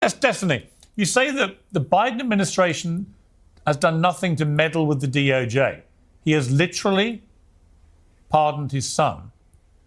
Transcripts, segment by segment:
Yes, Destiny. You say that the Biden administration has done nothing to meddle with the DOJ. He has literally pardoned his son,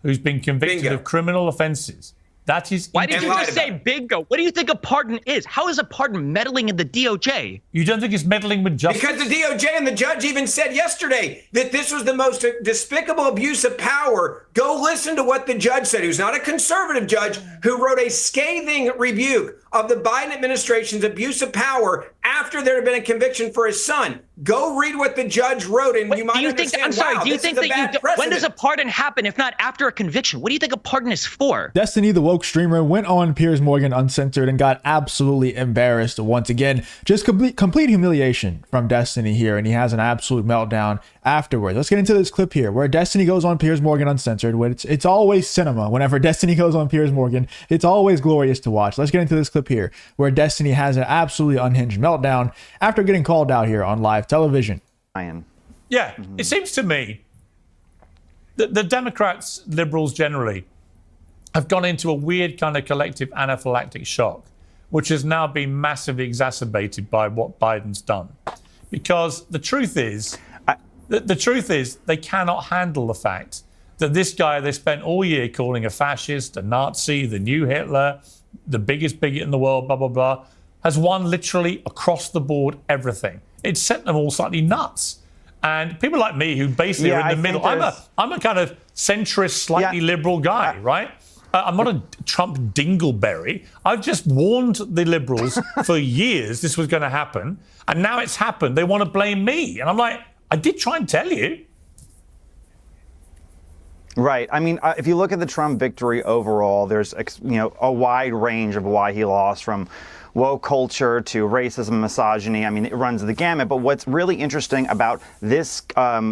who's been convicted of criminal offenses. That is. Why did you just say bingo? What do you think a pardon is? How is a pardon meddling in the DOJ? You don't think it's meddling with justice? Because the DOJ and the judge even said yesterday that this was the most despicable abuse of power. Go listen to what the judge said, who's not a conservative judge, who wrote a scathing rebuke of the Biden administration's abuse of power after there had been a conviction for his son. Go read what the judge wrote, and you might understand. I'm sorry. Wow, do you think that when does a pardon happen if not after a conviction? What do you think a pardon is for? Destiny, the woke streamer, went on Piers Morgan Uncensored and got absolutely embarrassed once again. Just complete humiliation from Destiny here, and he has an absolute meltdown afterwards. Let's get into this clip here where Destiny goes on Piers Morgan Uncensored. It's always cinema. Whenever Destiny goes on Piers Morgan, it's always glorious to watch. Let's get into this clip here where Destiny has an absolutely unhinged meltdown after getting called out here on live television. Yeah, it seems to me that the Democrats, liberals generally, have gone into a weird kind of collective anaphylactic shock, which has now been massively exacerbated by what Biden's done. Because the truth is they cannot handle the fact that this guy they spent all year calling a fascist, a Nazi, the new Hitler, the biggest bigot in the world, blah, blah, blah, has won literally across the board everything. It's sent them all slightly nuts. And people like me who basically are in the middle, I'm a kind of centrist, slightly liberal guy, right? I'm not a Trump dingleberry. I've just warned the liberals for years this was going to happen. And now it's happened. They want to blame me. And I'm like, I did try and tell you. Right. I mean, if you look at the Trump victory overall, there's, a wide range of why he lost, from woke culture to racism, misogyny. I mean, it runs the gamut. But what's really interesting about this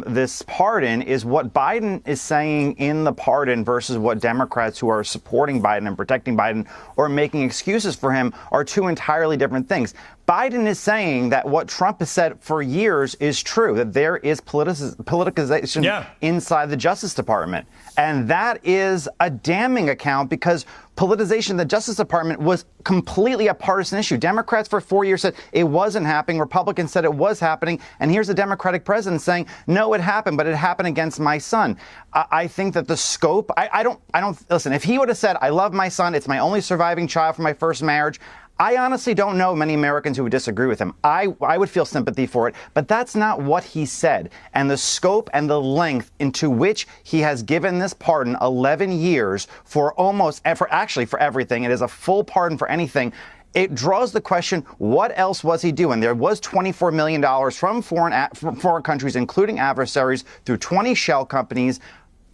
this pardon is what Biden is saying in the pardon versus what Democrats who are supporting Biden and protecting Biden or making excuses for him are two entirely different things. Biden is saying that what Trump has said for years is true, that there is politicization inside the Justice Department. And that is a damning account, because politicization of the Justice Department was completely a partisan issue. Democrats for 4 years said it wasn't happening. Republicans said it was happening. And here's the Democratic president saying, no, it happened, but it happened against my son. I think that the scope, I don't listen, if he would have said, I love my son, it's my only surviving child from my first marriage, I honestly don't know many Americans who would disagree with him. I would feel sympathy for it, but that's not what he said. And the scope and the length into which he has given this pardon, 11 years for everything. It is a full pardon for anything. It draws the question, what else was he doing? There was $24 million from foreign countries, including adversaries, through 20 shell companies.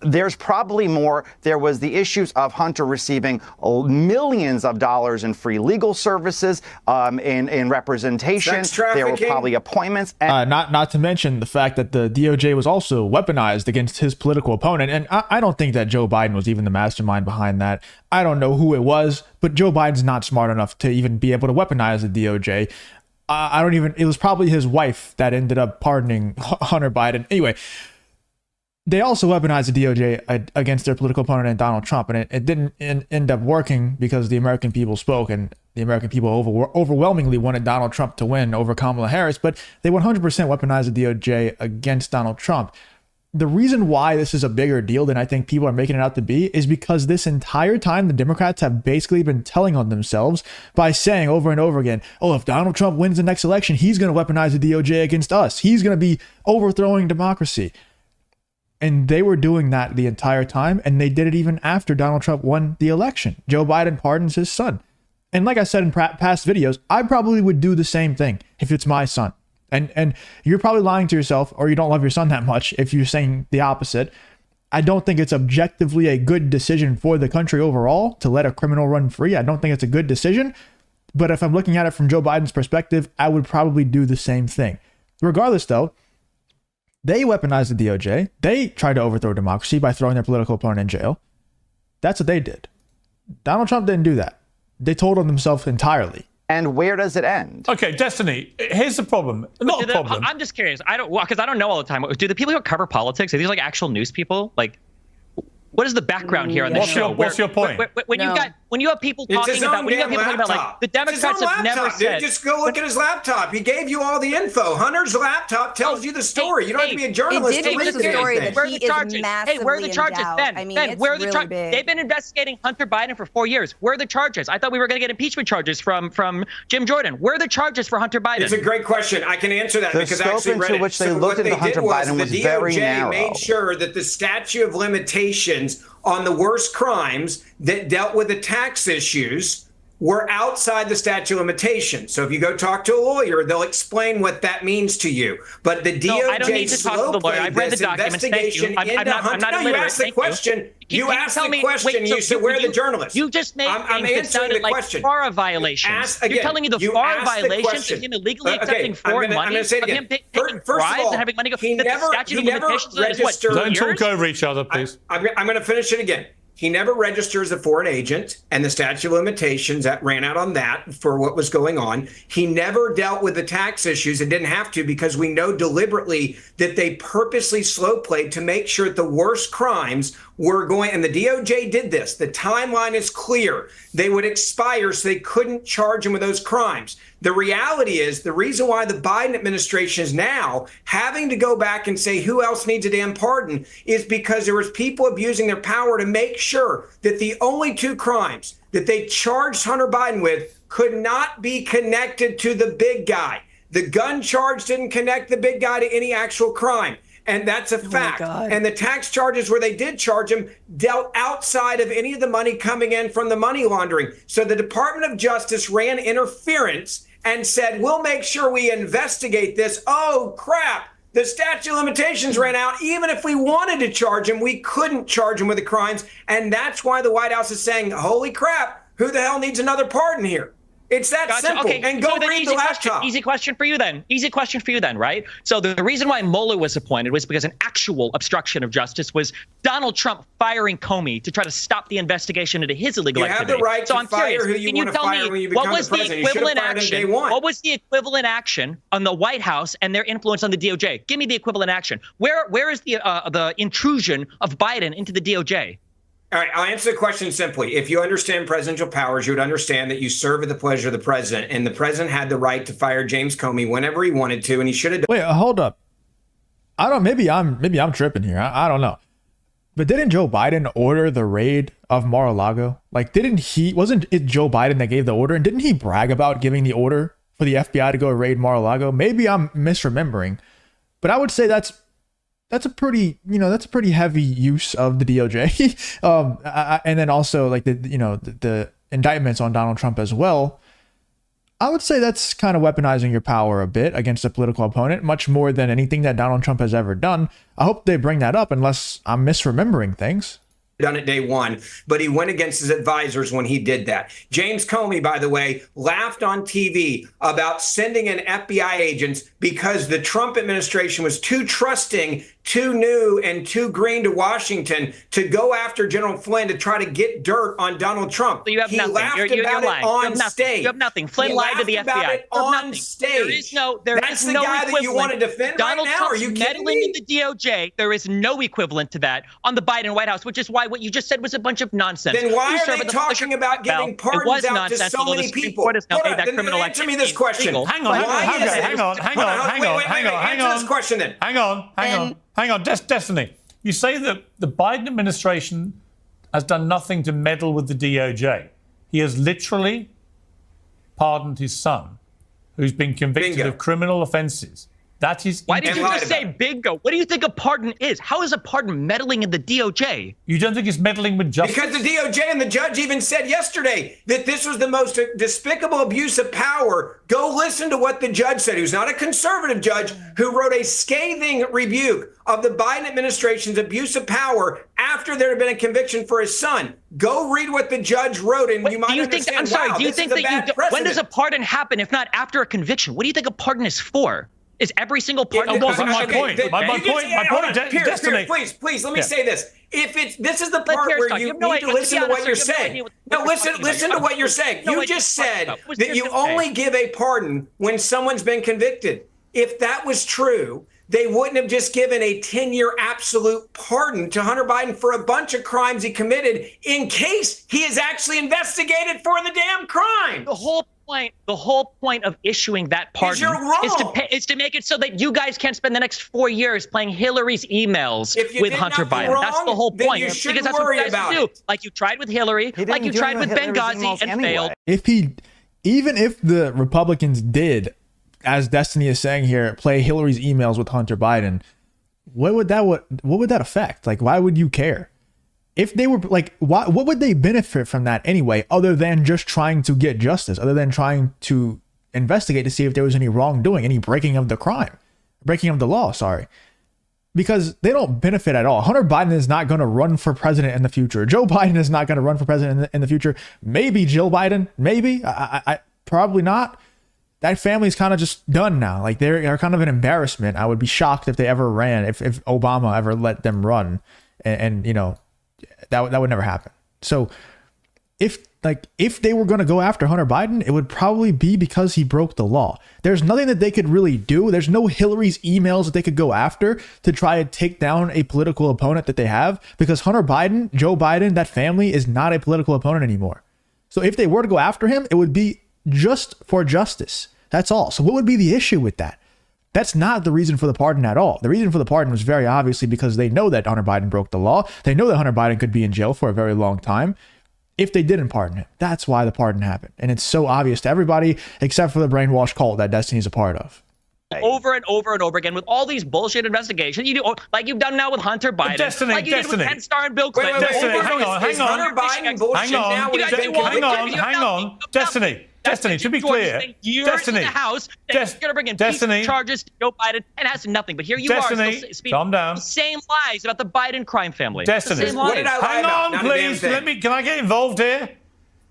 There's probably more. There was the issues of Hunter receiving millions of dollars in free legal services, in representation. There were probably appointments. And not to mention the fact that the DOJ was also weaponized against his political opponent. And I don't think that Joe Biden was even the mastermind behind that. I don't know who it was, but Joe Biden's not smart enough to even be able to weaponize the DOJ. It was probably his wife that ended up pardoning Hunter Biden. Anyway, they also weaponized the DOJ against their political opponent and Donald Trump, and it didn't end up working because the American people spoke, and the American people overwhelmingly wanted Donald Trump to win over Kamala Harris, but they 100% weaponized the DOJ against Donald Trump. The reason why this is a bigger deal than I think people are making it out to be is because this entire time the Democrats have basically been telling on themselves by saying over and over again, oh, if Donald Trump wins the next election, he's going to weaponize the DOJ against us. He's going to be overthrowing democracy. And they were doing that the entire time, and they did it even after Donald Trump won the election. Joe Biden pardons his son. And like I said in past videos, I probably would do the same thing if it's my son. And you're probably lying to yourself, or you don't love your son that much if you're saying the opposite. I don't think it's objectively a good decision for the country overall to let a criminal run free. I don't think it's a good decision. But if I'm looking at it from Joe Biden's perspective, I would probably do the same thing. Regardless, though, they weaponized the DOJ. They tried to overthrow democracy by throwing their political opponent in jail. That's what they did. Donald Trump didn't do that. They told on themselves entirely. And where does it end? Okay, Destiny, here's the problem. Not a problem. I'm just curious. Because I don't know all the time. Do the people who cover politics, are these like actual news people? Like, what is the background here on this show? What's your point? When when you have people It's his talking about, own when you have damn people talking about, like, laptop. the Democrats It's his own have never laptop, dude. said. Just go look at his laptop. He gave you all the info. Hunter's laptop tells you the story. You don't have to be a journalist It to did read give us the story anything. that Where are he the charges? is Hey, massively where are the charges? endowed. Ben, I mean, Ben, it's where are the really charges? big. They've been investigating Hunter Biden for 4 years. Where are the charges? I thought we were going to get impeachment charges from Jim Jordan. Where are the charges for Hunter Biden? It's a great question. I can answer that The because I scope actually read into it. which they So looked what into Hunter did Biden was the very DOJ narrow. made sure that the statute of limitations on the worst crimes that dealt with the tax issues were outside the statute of limitations. So if you go talk to a lawyer, they'll explain what that means to you. But the DOJ I don't need to talk to the lawyer. I've read the documents. Thank you. I'm not you illiterate. asked the Thank question. You Can asked tell the me- question. wait, so You said, where are the journalists? You just made I'm things that answering sounded the like question. FARA violations. You're telling me the FARA violations of him illegally accepting foreign money, I'm say it of him again. taking First of bribes all, and having money go. he that the never statute of limitations on that is what, registered. 2 Don't years? talk over each other, please. I'm going to finish it again. He never registered as a foreign agent, and the statute of limitations that ran out on that for what was going on. He never dealt with the tax issues and didn't have to because we know deliberately that they purposely slow played to make sure that the worst crimes were going, and the DOJ did this. The timeline is clear. They would expire, so they couldn't charge him with those crimes. The reality is the reason why the Biden administration is now having to go back and say who else needs a damn pardon is because there was people abusing their power to make sure that the only 2 crimes that they charged Hunter Biden with could not be connected to the big guy. The gun charge didn't connect the big guy to any actual crime. And that's a fact. And the tax charges where they did charge him dealt outside of any of the money coming in from the money laundering. So the Department of Justice ran interference and said, we'll make sure we investigate this. Oh, crap. The statute of limitations ran out. Even if we wanted to charge him, we couldn't charge him with the crimes. And that's why the White House is saying, holy crap, who the hell needs another pardon here? It's that simple. Okay. And go read the laptop. Easy question for you then. Easy question for you then, right? So the reason why Mueller was appointed was because an actual obstruction of justice was Donald Trump firing Comey to try to stop the investigation into his illegal activity. You have the right so to I'm fire curious, who you can you want to tell fire me when you what become was the the president? You should have equivalent fired him day action? one. What was the equivalent action on the White House and their influence on the DOJ? Give me the equivalent action. Where is the intrusion of Biden into the DOJ? All right, I'll answer the question simply. If you understand presidential powers, you would understand that you serve at the pleasure of the president, and the president had the right to fire James Comey whenever he wanted to, and he should have done. Wait, hold up. I don't. Maybe I'm tripping here. I don't know. But didn't Joe Biden order the raid of Mar-a-Lago? Like, wasn't it Joe Biden that gave the order? And didn't he brag about giving the order for the FBI to go raid Mar-a-Lago? Maybe I'm misremembering, but I would say that's a pretty heavy use of the DOJ. And then also like the indictments on Donald Trump as well. I would say that's kind of weaponizing your power a bit against a political opponent, much more than anything that Donald Trump has ever done. I hope they bring that up unless I'm misremembering things. Done it day one, but he went against his advisors when he did that. James Comey, by the way, laughed on TV about sending in FBI agents because the Trump administration was too trusting, too new, and too green to Washington to go after General Flynn to try to get dirt on Donald Trump. So you have he nothing. laughed You're about lying. it on you have stage. You have nothing. Flynn He lied to the laughed about FBI. it on stage. That's the guy that you want to defend Donald right now? Are Trump's you kidding meddling me? in the DOJ. There is no equivalent to that on the Biden White House, which is why what you just said was a bunch of nonsense. Then why You are serve they at the talking about Well, giving it pardons was out to nonsense, so although the many Supreme people? Court has now Hold made on, that then criminal answer me activity this question. illegal. Hang on. Answer this question then. Hang on. Destiny, you say that the Biden administration has done nothing to meddle with the DOJ. He has literally pardoned his son, who's been convicted Bingo. of criminal offenses. That is. Why did you lied just say about bingo? What do you think a pardon is? How is a pardon meddling in the DOJ? You don't think it's meddling with justice? Because the DOJ and the judge even said yesterday that this was the most despicable abuse of power. Go listen to what the judge said, who's not a conservative judge, who wrote a scathing rebuke of the Biden administration's abuse of power after there had been a conviction for his son. Go read what the judge wrote, and you might understand. I'm sorry. Wow, Do you this think is a that bad when does a precedent. pardon happen if not after a conviction? What do you think a pardon is for? Is every single pardon? That wasn't my point. then- My you point, just- hold on, Pierce, Destiny. please, let me say this. If it's this is the Let part Pierce where talk. you You have no need idea- to listen to to be what honest, you're you have no saying. idea what No, you're listen talking about. to what you're saying. No You idea just what you're said talking about. that you only give a pardon when someone's been convicted. If that was true, they wouldn't have just given a 10-year absolute pardon to Hunter Biden for a bunch of crimes he committed in case he is actually investigated for the damn crime. The whole point of issuing that pardon is to make it so that you guys can't spend the next 4 years playing Hillary's emails with Hunter Biden. That's the whole point. Because that's what you guys do. Like you tried with Hillary, like you tried with Benghazi and failed. Even if the Republicans did, as Destiny is saying here, play Hillary's emails with Hunter Biden, what would that affect? Like, why would you care? If they were like, what would they benefit from that anyway, other than just trying to get justice, other than trying to investigate to see if there was any wrongdoing, any breaking of the law, sorry. Because they don't benefit at all. Hunter Biden is not going to run for president in the future. Joe Biden is not going to run for president in the future. Maybe Jill Biden, maybe. I probably not. That family's kind of just done now. Like they're kind of an embarrassment. I would be shocked if they ever ran, if Obama ever let them run, and you know, that would never happen. So if they were going to go after Hunter Biden, it would probably be because he broke the law. There's nothing that they could really do. There's no Hillary's emails that they could go after to try to take down a political opponent that they have, because Hunter Biden, Joe Biden, that family is not a political opponent anymore. So if they were to go after him, it would be just for justice. That's all. So what would be the issue with that? That's not the reason for the pardon at all. The reason for the pardon was very obviously because they know that Hunter Biden broke the law. They know that Hunter Biden could be in jail for a very long time if they didn't pardon him. That's why the pardon happened. And it's so obvious to everybody except for the brainwashed cult that Destiny's a part of. Over and over and over again with all these bullshit investigations you do, like you've done now with Hunter Biden, Destiny, like you did with Penn Star and Bill Clinton. Destiny, hang on. Hunter Biden bullshit now? Hang on. Destiny, to be clear, Destiny, in the House, you're going to bring in Destiny charges to Joe Biden, and it has nothing. But here you are, still speaking the same lies about the Biden crime family. Destiny, hang on, please. Can I get involved here?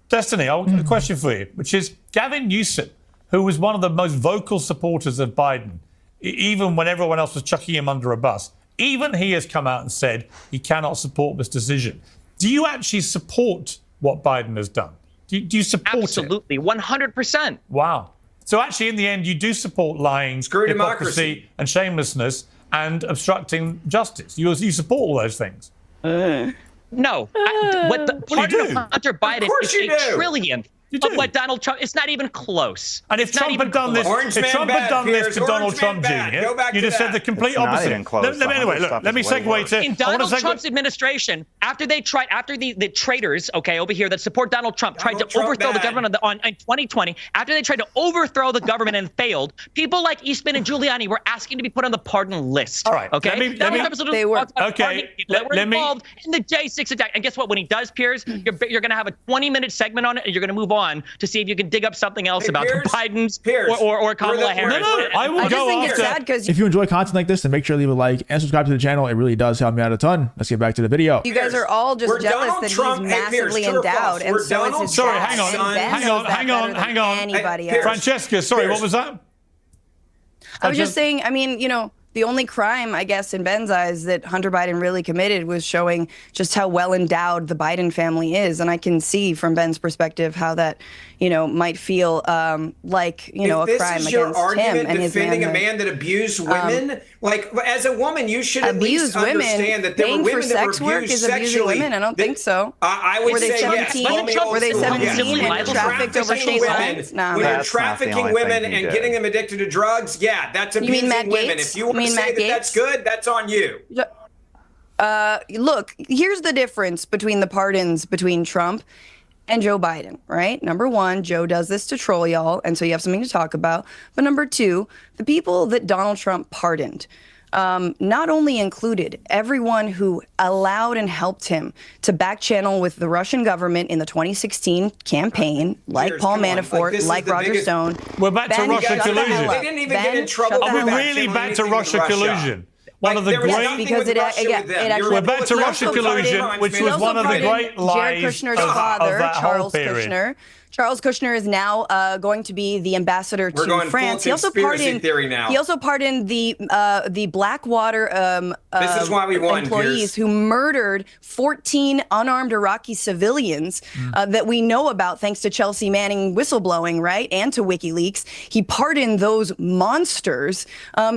Destiny, I've got a question for you, which is Gavin Newsom, who was one of the most vocal supporters of Biden, even when everyone else was chucking him under a bus. Even he has come out and said he cannot support this decision. Do you actually support what Biden has done? Do you support Absolutely, 100%. Wow. So actually, in the end, you do support lying, hypocrisy, and shamelessness, and obstructing justice. You support all those things. No. What the pardon of Hunter Biden is a trillionth of what Donald Trump, it's not even close. And if Trump had done this, to Donald Trump Jr., you'd have said the complete opposite. Anyway, look, let me segue to... In Donald Trump's administration, after they tried, after the traitors, okay, over here that support Donald Trump tried to overthrow the government in 2020, after they tried to overthrow the government and failed, people like Eastman and Giuliani were asking to be put on the pardon list. All right. Okay? They were. Okay. That were involved in the J6 attack. And guess what? When he does, Piers, you're going to have a 20-minute segment on it, and you're going to move on to see if you can dig up something else about Biden's or Kamala Harris. No, I will go after. If you enjoy content like this, then make sure to leave a like and subscribe to the channel. It really does help me out a ton. Let's get back to the video. You guys are all just jealous that he's massively endowed, and so is his Sorry, dad. hang on. Anybody else. Francesca, sorry, what was that? I was just saying, I mean, you know, the only crime, I guess, in Ben's eyes that Hunter Biden really committed was showing just how well endowed the Biden family is. And I can see from Ben's perspective how that, you know, might feel like, you know, a crime against him. If this is your argument defending a man that abused women, like as a woman, you should at least understand that there were women that were abused sexually. Women? I don't think so. I would say yes. Were they 17 and trafficked over state lines? No. When you're trafficking women and getting them addicted to drugs, yeah, that's abusing women. If you want to say that that's good, that's on you. Look, here's the difference between the pardons between Trump and Joe Biden, right? Number one, Joe does this to troll y'all, and so you have something to talk about. But number two, the people that Donald Trump pardoned not only included everyone who allowed and helped him to back channel with the Russian government in the 2016 campaign, like Paul Manafort, like Roger Stone. We're back to Russia collusion. They didn't even get in trouble. Are we really back to Russia collusion? One of the great, because we're back to Russia collusion, which was one of the great lies Jared Kushner's father, of that Charles whole period. Kushner, Charles Kushner is now going to be the ambassador to France. He also pardoned the Blackwater this is why we won, employees who murdered 14 unarmed Iraqi civilians that we know about thanks to Chelsea Manning whistleblowing, right? And to WikiLeaks. He pardoned those monsters.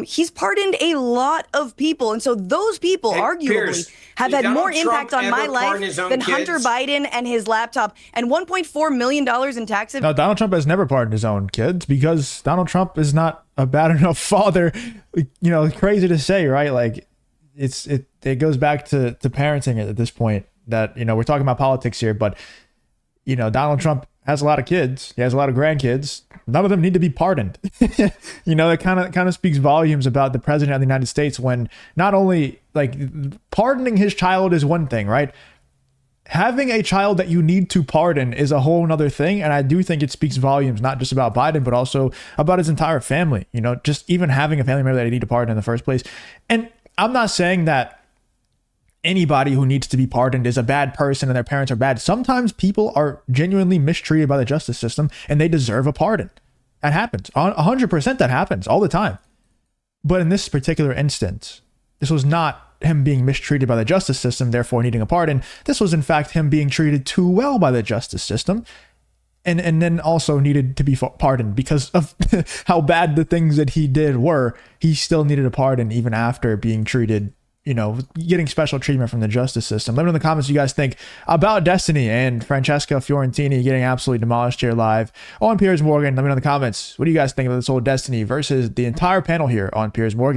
He's pardoned a lot of people. And so those people arguably have had more impact on my life than Hunter Biden and his laptop and $1.4 million in taxes. No, Donald Trump has never pardoned his own kids because Donald Trump is not a bad enough father. You know, crazy to say, right? Like it goes back to parenting at this point that, you know, we're talking about politics here, but, you know, Donald Trump has a lot of kids. He has a lot of grandkids. None of them need to be pardoned. You know, it kind of speaks volumes about the president of the United States when not only like pardoning his child is one thing, right? Having a child that you need to pardon is a whole nother thing. And I do think it speaks volumes, not just about Biden, but also about his entire family, you know, just even having a family member that you need to pardon in the first place. And I'm not saying that anybody who needs to be pardoned is a bad person and their parents are bad. Sometimes people are genuinely mistreated by the justice system and they deserve a pardon. That happens. 100% that happens all the time. But in this particular instance, this was not him being mistreated by the justice system, therefore needing a pardon. This was in fact him being treated too well by the justice system and then also needed to be pardoned because of how bad the things that he did were. He still needed a pardon even after being treated, you know, getting special treatment from the justice system. Let me know in the comments what you guys think about Destiny and Francesca Fiorentini getting absolutely demolished here live on Piers Morgan. Let me know in the comments, what do you guys think of this whole Destiny versus the entire panel here on Piers Morgan?